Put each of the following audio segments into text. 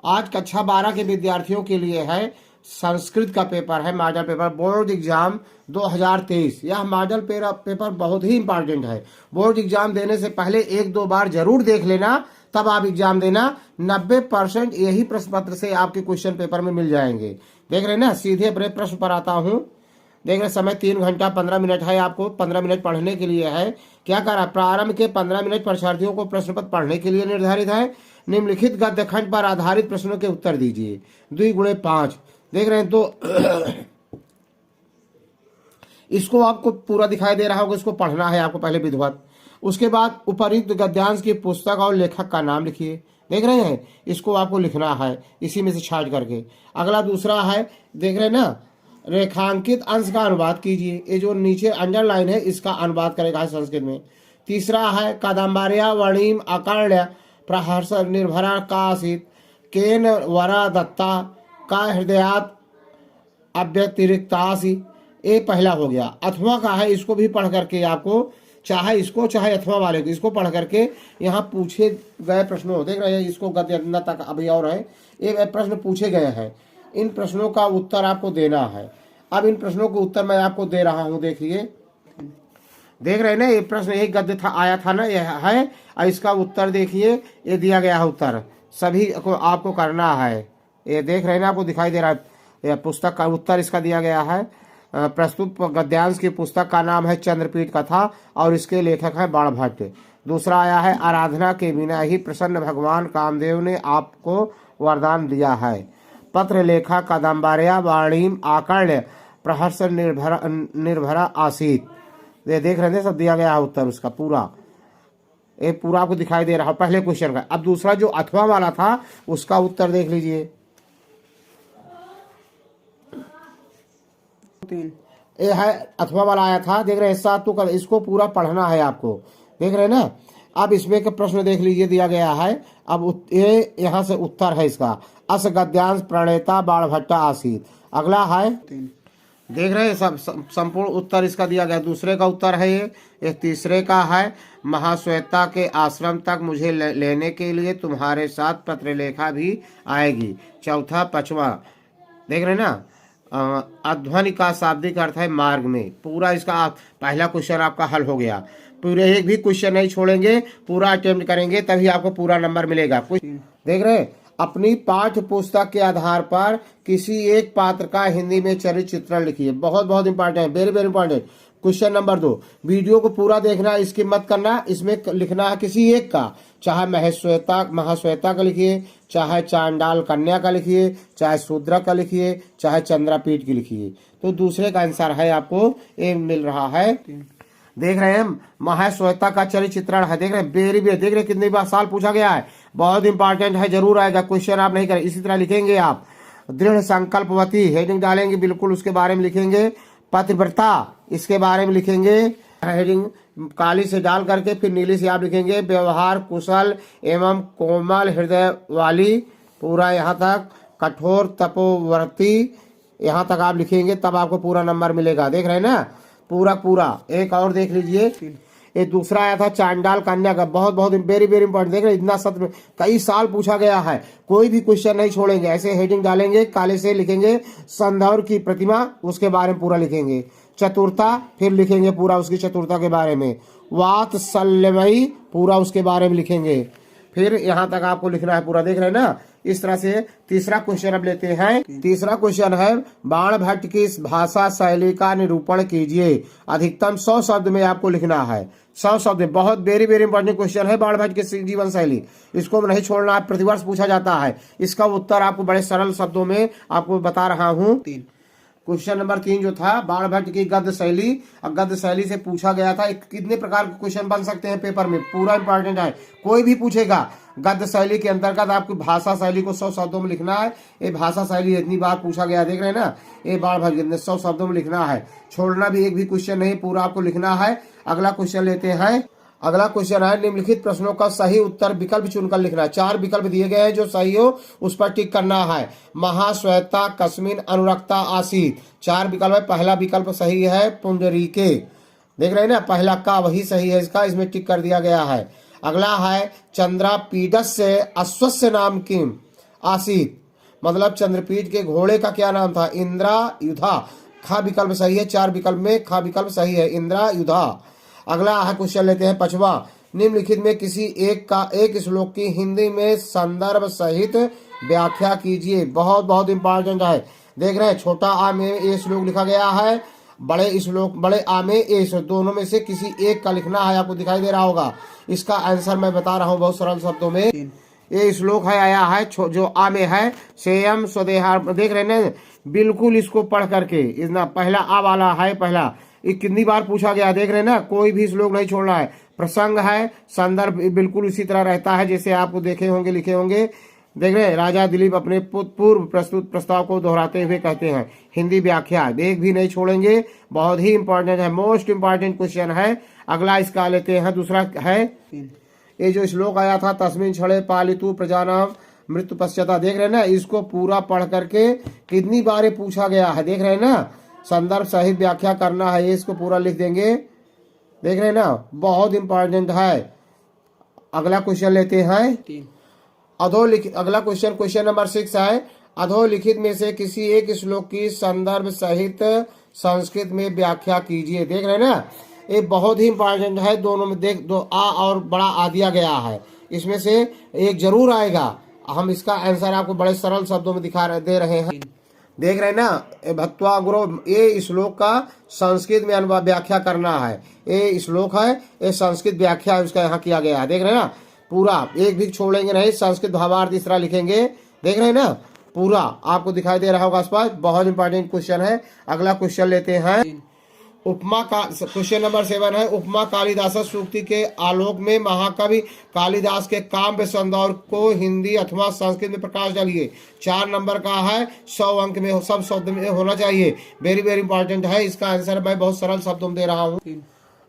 आज कक्षा 12 के विद्यार्थियों के लिए है संस्कृत का पेपर है, मॉडल पेपर बोर्ड एग्जाम 2023। यह मॉडल पेपर बहुत ही इंपॉर्टेंट है। बोर्ड एग्जाम देने से पहले 1-2 बार जरूर देख लेना, तब आप एग्जाम देना। 90% यही प्रश्न पत्र से आपके क्वेश्चन पेपर में मिल जाएंगे। देख रहे हैं ना, सीधे अपने प्रश्न पर आता हूँ। देख रहे, समय 3 घंटा 15 मिनट है। आपको 15 मिनट पढ़ने के लिए है। क्या करा, प्रारंभ के 15 मिनट परीक्षार्थियों को प्रश्न पत्र पढ़ने के लिए निर्धारित है। निम्नलिखित गद्य खंड पर आधारित प्रश्नों के उत्तर दीजिए। 2x5 देख रहे हैं तो इसको आपको पूरा दिखाई दे रहा होगा, इसको पढ़ना है आपको पहले विधिवत। उसके बाद उपयुक्त गद्यांश की पुस्तक और लेखक का नाम लिखिए। देख रहे हैं, इसको आपको लिखना है इसी में से छाट करके। अगला दूसरा है, देख रहे हैं ना, रेखांकित अंश का अनुवाद कीजिए। ये जो नीचे अंडरलाइन है इसका अनुवाद करेगा संस्कृत में। तीसरा है, कादम्बर्या वर्णिम अकर्ण्य प्रहर्ष निर्भरा कासित केन वरा दत्ता का हृदयात अव्यतिरिक्तासी। ये पहला हो गया। अथवा का है, इसको भी पढ़ करके आपको, चाहे इसको चाहे अथवा वाले को, इसको पढ़ करके यहाँ पूछे गए प्रश्नों, देख रहे हैं, इसको गद्य तक अभी और है, ये प्रश्न पूछे गए हैं। इन प्रश्नों का उत्तर आपको देना है। अब इन प्रश्नों को उत्तर मैं आपको दे रहा हूँ। देखिए, देख रहे हैं ना, ये प्रश्न एक गद्य था, आया था ना, यह है, और इसका उत्तर देखिए, ये दिया गया है उत्तर। सभी को आपको करना है। ये देख रहे हैं ना, आपको दिखाई दे रहा है, यह पुस्तक का उत्तर इसका दिया गया है। प्रस्तुत गद्यांश की पुस्तक का नाम है चंद्रपीठ कथा और इसके लेखक है बाणभट्ट। दूसरा आया है, आराधना के बिना ही प्रसन्न भगवान कामदेव ने आपको वरदान दिया है। पत्र लेखा कादम्बर्या वाणीम आकर्ण्य प्रहर्ष निर्भरा आसीत। ये देख रहे थे, सब दिया गया है उत्तर उसका पूरा। ये पूरा आपको दिखाई दे रहा है पहले क्वेश्चन का। अब दूसरा जो अथवा वाला था उसका उत्तर देख लीजिए। ये है अथवा वाला आया था, देख रहे हैं, 7 तो कर, इसको पूरा पढ़ना है आपको। देख रहे हैं ना। अब इसमें के प्रश्न देख लीजिए, दिया गया है। अब ये यहाँ से उत्तर है इसका। अस गद्यांश प्रणेता बाणभट्ट आसीत। अगला है, देख रहे हैं, सब संपूर्ण उत्तर इसका दिया गया। दूसरे का उत्तर है ये। तीसरे का है, महाश्वेता के आश्रम तक मुझे लेने के लिए तुम्हारे साथ पत्रलेखा भी आएगी। चौथा, 5वां, देख रहे हैं ना, अध्वनि का शाब्दिक अर्थ है मार्ग में। पूरा इसका पहला क्वेश्चन आपका हल हो गया। पूरे एक भी क्वेश्चन नहीं छोड़ेंगे, पूरा अटेम्प्ट करेंगे तभी आपको पूरा नंबर मिलेगा। देख रहे हैं, अपनी पाठ्य पुस्तक के आधार पर किसी एक पात्र का हिंदी में चरित्र चित्रण लिखिए। बहुत बहुत इंपॉर्टेंट है, very very important. Question number 2, video को पूरा देखना, इसकी मत करना। इसमें लिखना है किसी एक का, चाहे महाश्वेता का लिखिए, चाहे चांडाल कन्या का लिखिए, चाहे शूद्र का लिखिए, चाहे चंद्रपीठ की लिखिए। तो दूसरे का आंसर है आपको ये मिल रहा है। देख रहे हैं, महाश्वेता का चरित्र चित्रण है। देख रहे हैं, देख रहे हैं कितनी बार साल पूछा गया है। बहुत इंपॉर्टेंट है, जरूर आएगा क्वेश्चन, आप नहीं करें। इसी तरह लिखेंगे आप, दृढ़ संकल्पवती हेडिंग डालेंगे, बिल्कुल उसके बारे में लिखेंगे। पतिव्रता, इसके बारे में लिखेंगे, हेडिंग काली से डाल करके, फिर नीली से आप लिखेंगे। व्यवहार कुशल एवं कोमल हृदय वाली, पूरा यहाँ तक। कठोर तपोवर्ती, यहाँ तक आप लिखेंगे, तब आपको पूरा नंबर मिलेगा। देख रहे हैं ना, पूरा। एक और देख लीजिए, ये दूसरा आया था चांडाल कन्या का। बहुत बहुत वेरी वेरी इंपॉर्टेंट। देख रहे हैं, इतना सत्र में कई साल पूछा गया है, कोई भी क्वेश्चन नहीं छोड़ेंगे। ऐसे हेडिंग डालेंगे, काले से लिखेंगे संधौर की प्रतिमा, उसके बारे में पूरा लिखेंगे। चतुरता, फिर लिखेंगे पूरा उसकी चतुरता के बारे में। वात्सल्यमयी, पूरा उसके बारे में लिखेंगे। फिर यहाँ तक आपको लिखना है पूरा। देख रहे हैं ना, इस तरह से। तीसरा क्वेश्चन अब लेते हैं। तीसरा क्वेश्चन है, बाणभट्ट की इस भाषा शैली का निरूपण कीजिए। अधिकतम 100 शब्द में आपको लिखना है। 100 शब्द, बहुत वेरी वेरी इंपॉर्टेंट क्वेश्चन है। बाणभट्ट की जीवन शैली, इसको नहीं छोड़ना, प्रतिवर्ष पूछा जाता है। इसका उत्तर आपको बड़े सरल शब्दों में आपको बता रहा हूँ। क्वेश्चन नंबर 3 जो था, बाणभट्ट की गद्य शैली। गद्य शैली से पूछा गया था। कितने प्रकार के क्वेश्चन बन सकते हैं पेपर में, पूरा इंपॉर्टेंट है। कोई भी पूछेगा, गद्य शैली के अंतर्गत आपकी भाषा शैली को 100 शब्दों में लिखना है। ये भाषा शैली इतनी बार पूछा गया, देख रहे हैं ना, ये बाणभट्ट 100 शब्दों में लिखना है। छोड़ना भी एक भी क्वेश्चन नहीं, पूरा आपको लिखना है। अगला क्वेश्चन लेते हैं। अगला क्वेश्चन है, निम्नलिखित प्रश्नों का सही उत्तर विकल्प चुनकर लिखना है। 4 विकल्प दिए गए हैं, जो सही हो उस पर टिक करना है। महाश्वेता कस्मिन अनुरक्ता आसीत, 4 विकल्प है। पहला विकल्प सही है, पुंडरीके। देख रहे हैं ना, पहला का वही सही है इसका, इसमें टिक कर दिया गया है। अगला है, चंद्रापीडस्य अश्वस्य नाम किम। आसीत, मतलब चंद्रपीठ के घोड़े का क्या नाम था? इंद्रायुधा। खा विकल्प सही है, 4 विकल्प में खा विकल्प सही है, इंद्रायुधा। अगला है क्वेश्चन लेते हैं 5वां। निम्नलिखित में किसी एक श्लोक की हिंदी में संदर्भ सहित व्याख्या कीजिए। बहुत बहुत इंपॉर्टेंट है। देख रहे हैं, छोटा आ में ये श्लोक लिखा गया है, बड़े आ में ए श्लोक, दोनों में से किसी एक का लिखना है। आपको दिखाई दे रहा होगा। इसका आंसर मैं बता रहा हूँ बहुत सरल शब्दों में। ये श्लोक है आया है जो आ में है, सेयम स्वदेहा। देख रहे हैं ना, बिल्कुल इसको पढ़ करके, इतना पहला आ वाला है, पहला ये कितनी बार पूछा गया। देख रहे हैं ना, कोई भी श्लोक नहीं छोड़ना है। प्रसंग है, संदर्भ बिल्कुल उसी तरह रहता है जैसे आपको देखे होंगे, लिखे होंगे। देख रहे हैं, राजा दिलीप अपने पूर्व प्रस्तुत प्रस्ताव को दोहराते हुए कहते हैं। हिंदी व्याख्या एक भी नहीं छोड़ेंगे, बहुत ही इंपॉर्टेंट है, मोस्ट इंपॉर्टेंट क्वेश्चन है। अगला इसका लेते हैं, दूसरा है ये जो श्लोक आया था, तस्मिन छड़े पालितु प्रजानाम मृत्यु पश्चाता। देख रहे हैं ना, इसको पूरा पढ़ करके कितनी बार पूछा गया है। देख रहे हैं ना, संदर्भ सहित व्याख्या करना है, इसको पूरा लिख देंगे। देख रहे हैं ना, बहुत इंपॉर्टेंट है। अगला क्वेश्चन लेते हैं अधोलिखित। अगला क्वेश्चन नंबर 6 है, अधोलिखित में से किसी एक श्लोक की संदर्भ सहित संस्कृत में व्याख्या कीजिए। देख रहे हैं ना, ये बहुत ही इंपॉर्टेंट है। दोनों में देख, दो आ और बड़ा आ दिया गया है, इसमें से एक जरूर आएगा। हम इसका आंसर आपको बड़े सरल शब्दों में दे रहे हैं। देख रहे हैं ना, भत्वा गुरु, ये श्लोक का संस्कृत में अनुवाद व्याख्या करना है। ये श्लोक है, ये संस्कृत व्याख्या उसका यहाँ किया गया है। देख रहे हैं ना, पूरा एक भी छोड़ेंगे नहीं, संस्कृत भावार्थ इस तरह लिखेंगे। देख रहे हैं ना, पूरा आपको दिखाई दे रहा होगा आसपास। बहुत इंपॉर्टेंट क्वेश्चन है। अगला क्वेश्चन लेते हैं उपमा का। क्वेश्चन नंबर 7 है, उपमा कालिदास सूक्ति के आलोक में महाकवि कालिदास के काव्य सौंदर्य को हिंदी अथवा संस्कृत में प्रकाश डालिए। 4 नंबर का है, 100 अंक में सब शब्द में होना चाहिए। वेरी वेरी इंपॉर्टेंट है। इसका आंसर मैं बहुत सरल शब्दों में दे रहा हूँ।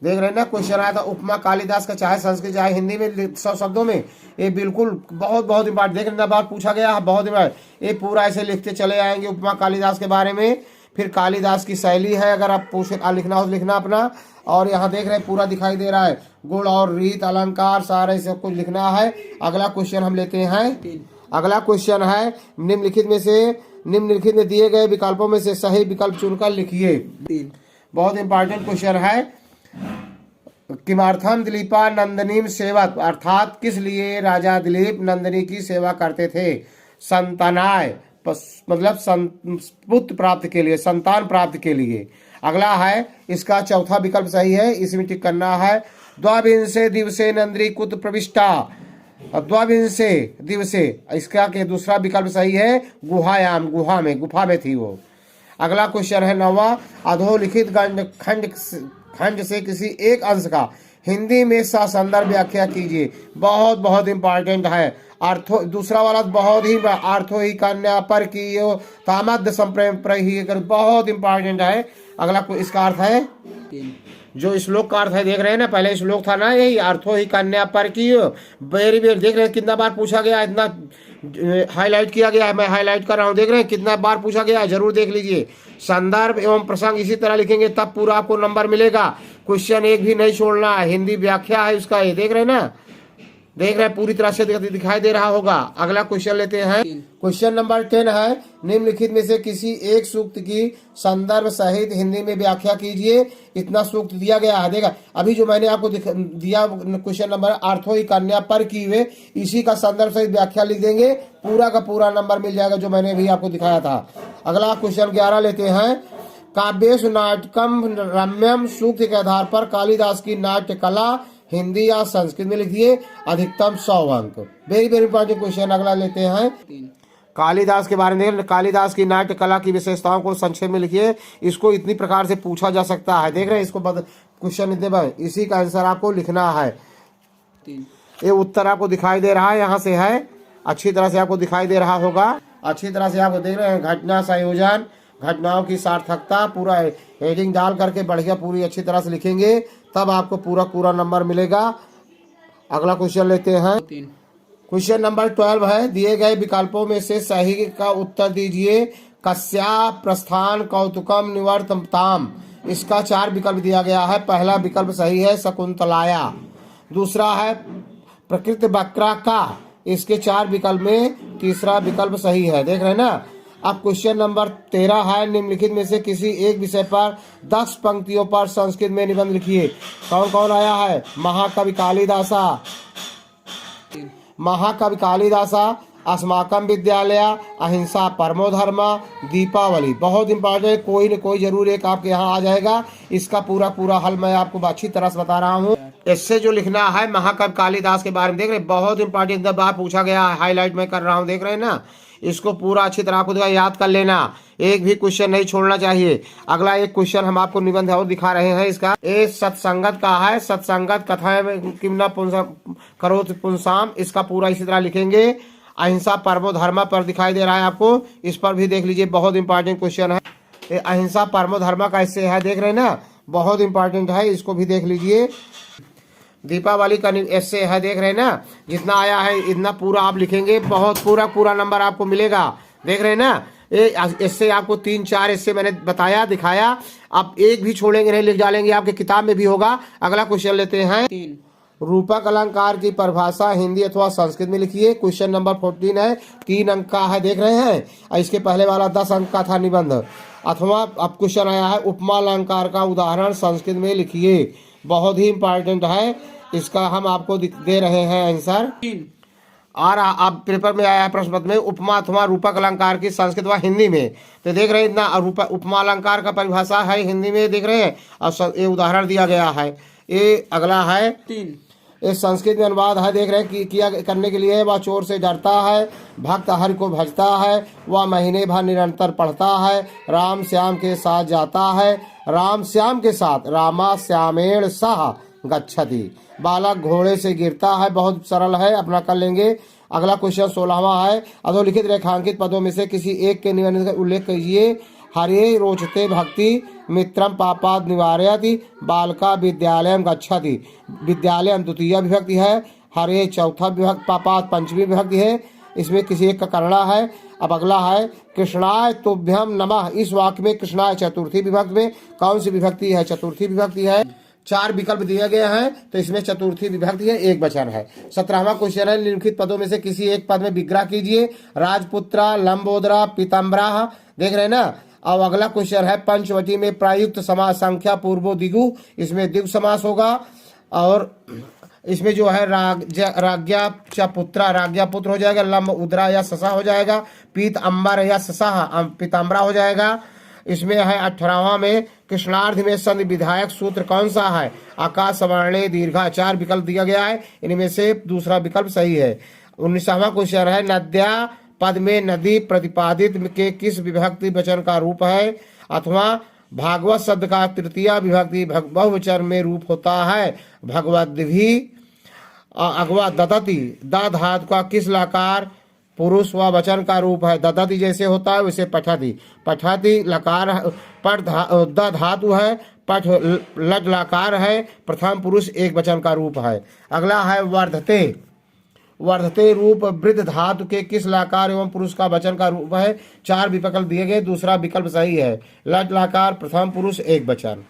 देख रहे हैं ना, क्वेश्चन आया था उपमा कालिदास का, चाहे संस्कृत चाहे हिंदी में 100 शब्दों में। ये बिल्कुल बहुत बहुत इंपॉर्टेंट। देख रहे, बार पूछा गया है, बहुत इंपॉर्टेंट। ये पूरा ऐसे लिखते चले आएंगे उपमा कालिदास के बारे में। फिर कालिदास की शैली है, अगर आप लिखना हो तो लिखना अपना। और यहाँ देख रहे हैं पूरा दिखाई दे रहा है, गुण और रीत अलंकार सारे सब कुछ लिखना है। अगला क्वेश्चन हम लेते हैं। अगला क्वेश्चन है, निम्नलिखित में दिए गए विकल्पों में से सही विकल्प चुनकर लिखिए। बहुत इंपॉर्टेंट क्वेश्चन है। किमर्थम दिलीपा नंदिनीम सेवक, अर्थात किस लिए राजा दिलीप नंदिनी की सेवा करते थे? संतानाय, मतलब पुत्र प्राप्त के लिए, संतान प्राप्त के लिए। अगला है, इसका चौथा विकल्प सही है, इसमें टिक करना है। द्वाविंशे दिवसे नंदिनी कुत्र प्रविष्टा, द्वाविंशे दिवसे, इसका के दूसरा विकल्प सही है, गुहायाम, गुफा में थी वो। अगला क्वेश्चन है 9वां, अधोलिखित खंड से किसी एक अंश का हिंदी में ससंदर्भ व्याख्या कीजिए। बहुत बहुत इंपॉर्टेंट है। अर्थो, दूसरा वाला बहुत ही, अर्थो ही कन्या पर की तामद संप्रेम प्रही, बहुत इंपॉर्टेंट है। अगला इसका अर्थ है, जो श्लोक का अर्थ है, देख रहे हैं ना, पहले श्लोक था ना यही, अर्थो ही कन्या पर की। वेरी वेरी, देख रहे हैं कितना बार पूछा गया, इतना हाईलाइट किया गया है, मैं हाईलाइट कर रहा हूँ। देख रहे हैं कितना बार पूछा गया है, जरूर देख लीजिए। संदर्भ एवं प्रसंग इसी तरह लिखेंगे तब पूरा आपको नंबर मिलेगा। क्वेश्चन एक भी नहीं छोड़ना है, हिंदी व्याख्या है उसका, ये देख रहे हैं ना, देख रहे हैं पूरी तरह से दिखाई दे रहा होगा। अगला क्वेश्चन लेते हैं। क्वेश्चन नंबर 10 है, निम्नलिखित में से किसी एक सूक्त की संदर्भ सहित हिंदी में व्याख्या कीजिए। इतना सूक्त दिया गया है, देखा अभी जो मैंने आपको दिया क्वेश्चन नंबर, अर्थो ही कन्या पर की हुए, इसी का संदर्भ सहित व्याख्या लिख देंगे, पूरा का पूरा नंबर मिल जाएगा जो मैंने अभी आपको दिखाया था। अगला क्वेश्चन 11 लेते हैं। काव्येषु नाटकम रम्यम सूक्त के आधार पर कालिदास की नाट्य कला हिंदी या संस्कृत में लिखिए, अधिकतम 100 अंक। Very very important question. अगला लेते हैं, कालिदास के बारे में, कालिदास की नाट्य कला की विशेषताओं को संक्षेप में लिखिए। इसको इतनी प्रकार से पूछा जा सकता है, देख रहे हैं इसको क्वेश्चन इतने बार, इसी का आंसर आपको लिखना है। ये उत्तर आपको दिखाई दे रहा है, यहाँ से है, अच्छी तरह से आपको दिखाई दे रहा होगा, अच्छी तरह से आपको देख रहे हैं। घटना संयोजन, घटनाओं की सार्थकता, पूरा हेडिंग डाल करके बढ़िया पूरी अच्छी तरह से लिखेंगे, तब आपको पूरा नंबर मिलेगा। अगला क्वेश्चन लेते हैं। क्वेश्चन नंबर 12 है, दिए गए विकल्पों में से सही का उत्तर दीजिए। कस्या प्रस्थान कौतुकम निवर्तताम, इसका 4 विकल्प दिया गया है। पहला विकल्प सही है, शकुंतलाया। दूसरा है प्रकृति वक्रा का, इसके 4 विकल्प में तीसरा विकल्प सही है। देख रहे हैं ना। अब क्वेश्चन नंबर 13 है, निम्नलिखित में से किसी एक विषय पर 10 पंक्तियों पर संस्कृत में निबंध लिखिए। कौन कौन आया है? महाकवि कालिदासा, अस्माकं विद्यालय, अहिंसा परमो धर्म, दीपावली। बहुत इंपॉर्टेंट, कोई न कोई जरूर एक आपके यहाँ आ जाएगा। इसका पूरा हल मैं आपको अच्छी तरह से बता रहा हूँ। इससे जो लिखना है महाकवि कालिदास के बारे में, देख रहे हैं, बहुत इंपॉर्टेंट बार पूछा गया है, हाईलाइट मैं कर रहा हूँ। देख रहे हैं ना। इसको पूरा अच्छी तरह आपको याद कर लेना, एक भी क्वेश्चन नहीं छोड़ना चाहिए। अगला एक क्वेश्चन हम आपको निबंध और दिखा रहे हैं। इसका ए सत्संगत का है, सत्संगत कथाएं किम्ना करोति पुंसाम, इसका पूरा इसी तरह लिखेंगे। अहिंसा परमो धर्म पर दिखाई दे रहा है आपको, इस पर भी देख लीजिए, बहुत इंपॉर्टेंट क्वेश्चन है। अहिंसा परमो धर्म का इससे है, देख रहे हैं ना, बहुत इंपॉर्टेंट है, इसको भी देख लीजिए। दीपावली का ऐसे है, देख रहे हैं ना, जितना आया है इतना पूरा आप लिखेंगे, बहुत पूरा नंबर आपको मिलेगा। देख रहे हैं ना। इससे आपको 3-4 इससे मैंने बताया, दिखाया। आप एक भी छोड़ेंगे नहीं, लिख डालेंगे, आपके किताब में भी होगा। अगला क्वेश्चन लेते हैं। रूपक अलंकार की परिभाषा हिंदी अथवा संस्कृत में लिखिए। क्वेश्चन नंबर 14 है, 3 अंक का है, देख रहे हैं। इसके पहले वाला 10 अंक का था निबंध। अथवा अब क्वेश्चन आया है, उपमा अलंकार का उदाहरण संस्कृत में लिखिए। बहुत ही इंपॉर्टेंट है, इसका हम आपको दे रहे हैं आंसर। और अब पेपर में आया है प्रश्न पत्र में, उपमा अथवा रूपक अलंकार की संस्कृत व हिंदी में। तो देख रहे हैं इतना, उपमा अलंकार का परिभाषा है हिंदी में, देख रहे हैं, और ये उदाहरण दिया गया है। ये अगला है 3, इस संस्कृत में अनुवाद है, देख रहे हैं, किया करने के लिए। वह चोर से डरता है, भक्त हरि को भजता है, वह महीने भर निरंतर पढ़ता है, राम श्याम के साथ जाता है, राम श्याम के साथ, रामा श्यामेण सह गच्छति, बालक घोड़े से गिरता है। बहुत सरल है, अपना कर लेंगे। अगला क्वेश्चन 16वां है, अधोलिखित रेखांकित पदों में से किसी एक के निबंध का उल्लेख कीजिए। हरे रोचते भक्ति, मित्रम पापाद निवारयति, बालका विद्यालयम गच्छति। विद्यालयम द्वितीय विभक्ति है, हरे चौथा विभक्ति, पापाद पंचमी विभक्ति है। इसमें किसी एक का करना है। अब अगला है, कृष्णाय तुभ्यम नमः, इस वाक्य में कृष्णाय चतुर्थी विभक्ति में कौन सी विभक्ति है? चतुर्थी विभक्ति है। 4 विकल्प दिए गए हैं, तो इसमें चतुर्थी विभक्ति है, एक वचन है। 17वां क्वेश्चन है, निम्नलिखित पदों में से किसी एक पद में विग्रह कीजिए। राजपुत्रा, लंबोदरा, पीताम्बरा। देख रहे हैं ना। अब अगला क्वेश्चन है, पंचवटी में प्रयुक्त समास संख्या पूर्वो दिगु, इसमें दिगु समास होगा। और इसमें जो है राज्ञा च पुत्रा, राज्ञा पुत्र हो जाएगा, लंब उदरा या ससा हो जाएगा, पीत अंबर या ससा पीताम्बरा हो जाएगा। इसमें है 18वां में, कृष्णार्ध में संधि विधायक सूत्र कौन सा है? आकाश सवर्णे दीर्घा। 4 विकल्प दिया गया है, इनमें से दूसरा विकल्प सही है। 19वां क्वेश्चन है, नद्या पद में नदी प्रतिपादित के किस विभक्ति वचन का रूप है? अथवा भागवत शब्द का तृतीय विभक्ति बहुवचन में रूप होता है? भगवद्भिः। अगवा ददति, द धातु का किस लकार पुरुष व वचन का रूप है? ददति जैसे होता है वैसे पठति। पठति लकार पर द धातु है, पठ लट लकार है, प्रथम पुरुष एक वचन का रूप है। अगला है वर्धते। वर्धते रूप वृद्ध धातु के किस लकार एवं पुरुष का वचन का रूप है? 4 विकल्प दिए गए, दूसरा विकल्प सही है। लट लकार, प्रथम पुरुष एक वचन।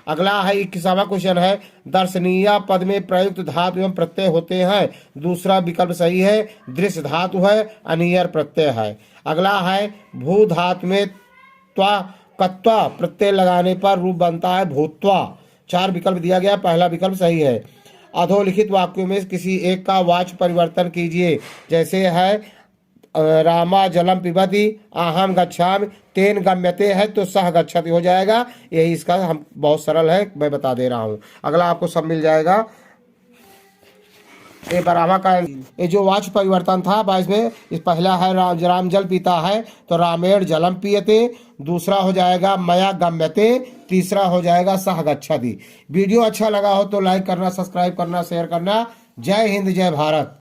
अगला है 21वां क्वेश्चन है, दर्शनीय पद में प्रयुक्त धातु एवं प्रत्यय होते हैं? दूसरा विकल्प सही है, दृश्य धातु है, अनियर प्रत्यय है। अगला है, भू धातु में त्वा कत्वा प्रत्यय लगाने पर रूप बनता है भूत्वा। 4 विकल्प दिया गया, पहला विकल्प सही है। अधोलिखित वाक्यों में किसी एक का वाच्य परिवर्तन कीजिए। जैसे है, रामा जलम पिबति, अहम गच्छामि, तेन गम्यते है तो सह गच्छति हो जाएगा। यही इसका हम बहुत सरल है, मैं बता दे रहा हूँ। अगला आपको सब मिल जाएगा। ये बराबर का ये जो वाच्य परिवर्तन था 22 में, इस पहला है राम जल पीता है तो रामेण जलम पियते, दूसरा हो जाएगा मया गम्यते, तीसरा हो जाएगा सह गच्छति। वीडियो अच्छा लगा हो तो लाइक करना, सब्सक्राइब करना, शेयर करना। जय हिंद, जय भारत।